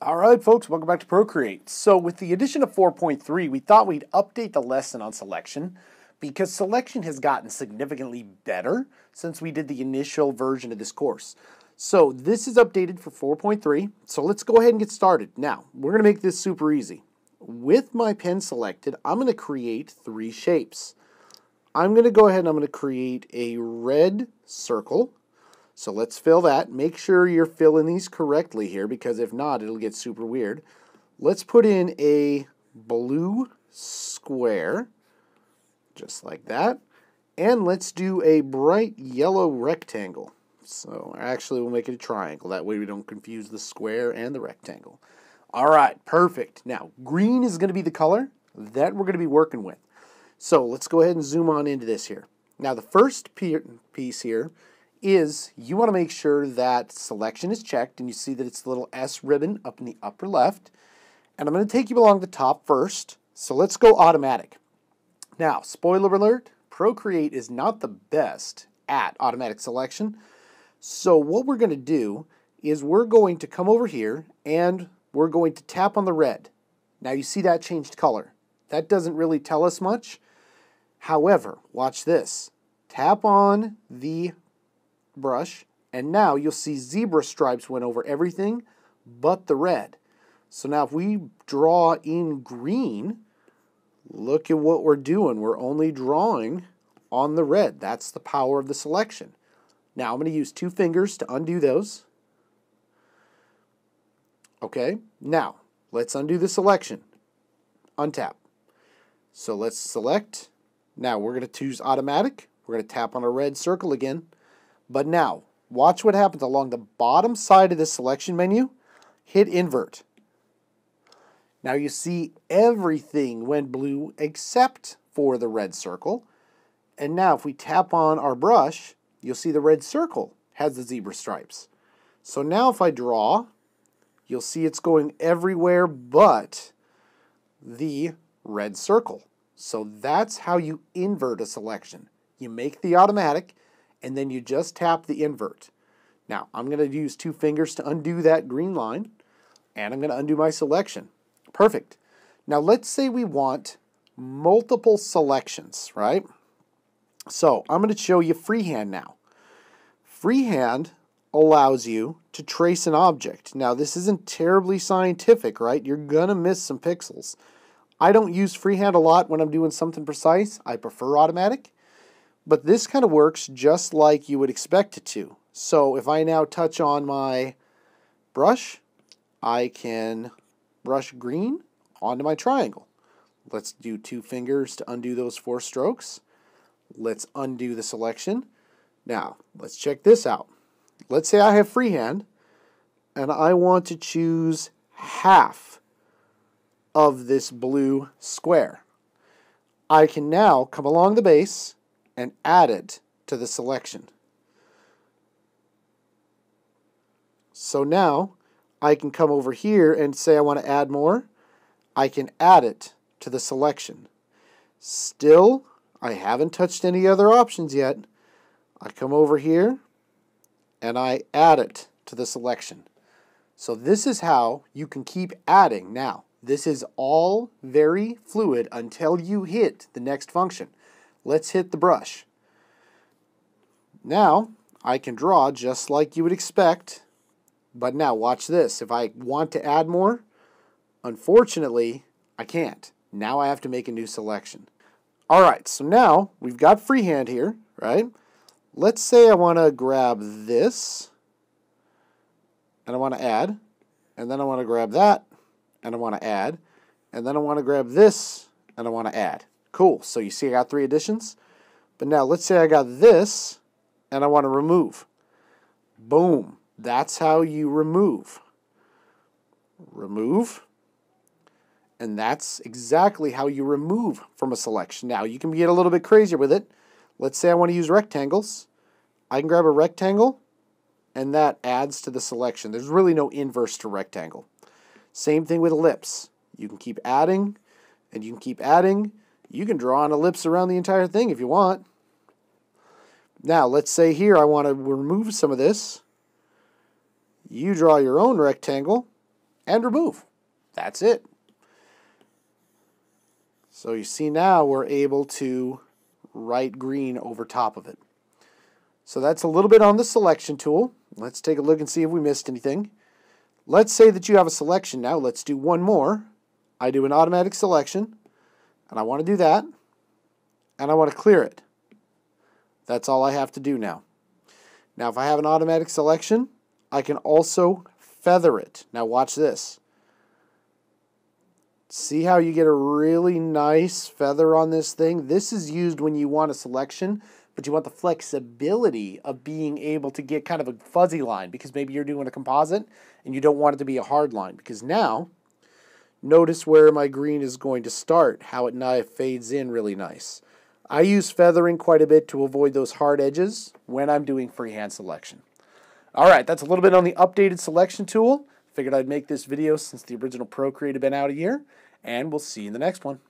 Alright folks, welcome back to Procreate. So with the addition of 4.3, we thought we'd update the lesson on selection because selection has gotten significantly better since we did the initial version of this course. So this is updated for 4.3, so let's go ahead and get started. Now, we're going to make this super easy. With my pen selected, I'm going to create three shapes. I'm going to go ahead and I'm going to create a red circle. So let's fill that. Make sure you're filling these correctly here because if not, it'll get super weird. Let's put in a blue square, just like that. And let's do a bright yellow rectangle. So actually we'll make it a triangle. That way we don't confuse the square and the rectangle. All right, perfect. Now, green is going to be the color that we're going to be working with. So let's go ahead and zoom on into this here. Now the first piece here is you want to make sure that selection is checked and you see that it's the little S ribbon up in the upper left. And I'm going to take you along the top first. So let's go automatic. Now, spoiler alert, Procreate is not the best at automatic selection. So what we're going to do is we're going to come over here and we're going to tap on the red. Now you see that changed color. That doesn't really tell us much. However, watch this. Tap on the brush and now you'll see zebra stripes went over everything but the red. So now if we draw in green, look at what we're doing. We're only drawing on the red. That's the power of the selection. Now I'm going to use two fingers to undo those. Okay, now let's undo the selection. Untap. So let's select. Now we're going to choose automatic. We're going to tap on a red circle again. But now, watch what happens along the bottom side of the selection menu. Hit invert. Now you see everything went blue except for the red circle. And now if we tap on our brush, you'll see the red circle has the zebra stripes. So now if I draw, you'll see it's going everywhere but the red circle. So that's how you invert a selection. You make the automatic, and then you just tap the invert. Now, I'm going to use two fingers to undo that green line, and I'm going to undo my selection. Perfect. Now, let's say we want multiple selections, right? So, I'm going to show you freehand now. Freehand allows you to trace an object. Now, this isn't terribly scientific, right? You're going to miss some pixels. I don't use freehand a lot when I'm doing something precise. I prefer automatic. But this kind of works just like you would expect it to. So if I now touch on my brush, I can brush green onto my triangle. Let's do two fingers to undo those four strokes. Let's undo the selection. Now, let's check this out. Let's say I have freehand, and I want to choose half of this blue square. I can now come along the base and add it to the selection. So now I can come over here and say I want to add more. I can add it to the selection. Still, I haven't touched any other options yet. I come over here and I add it to the selection. So this is how you can keep adding. Now, this is all very fluid until you hit the next function. Let's hit the brush. Now, I can draw just like you would expect, but now watch this. If I want to add more, unfortunately, I can't. Now I have to make a new selection. All right, so now we've got freehand here, right? Let's say I want to grab this, and I want to add, and then I want to grab that, and I want to add, and then I want to grab this, and I want to add. Cool, so you see I got three additions. But now let's say I got this, and I want to remove. Boom, that's how you remove. Remove. And that's exactly how you remove from a selection. Now you can get a little bit crazier with it. Let's say I want to use rectangles. I can grab a rectangle, and that adds to the selection. There's really no inverse to rectangle. Same thing with ellipse. You can keep adding, and you can keep adding. You can draw an ellipse around the entire thing if you want. Now, let's say here I want to remove some of this. You draw your own rectangle, and remove. That's it. So you see now we're able to write green over top of it. So that's a little bit on the selection tool. Let's take a look and see if we missed anything. Let's say that you have a selection now. Let's do one more. I do an automatic selection, and I want to do that, and I want to clear it. That's all I have to do now. Now if I have an automatic selection, I can also feather it. Now watch this. See how you get a really nice feather on this thing? This is used when you want a selection, but you want the flexibility of being able to get kind of a fuzzy line because maybe you're doing a composite and you don't want it to be a hard line. Because now, notice where my green is going to start, how it now fades in really nice. I use feathering quite a bit to avoid those hard edges when I'm doing freehand selection. All right, that's a little bit on the updated selection tool. Figured I'd make this video since the original Procreate had been out a year, and we'll see you in the next one.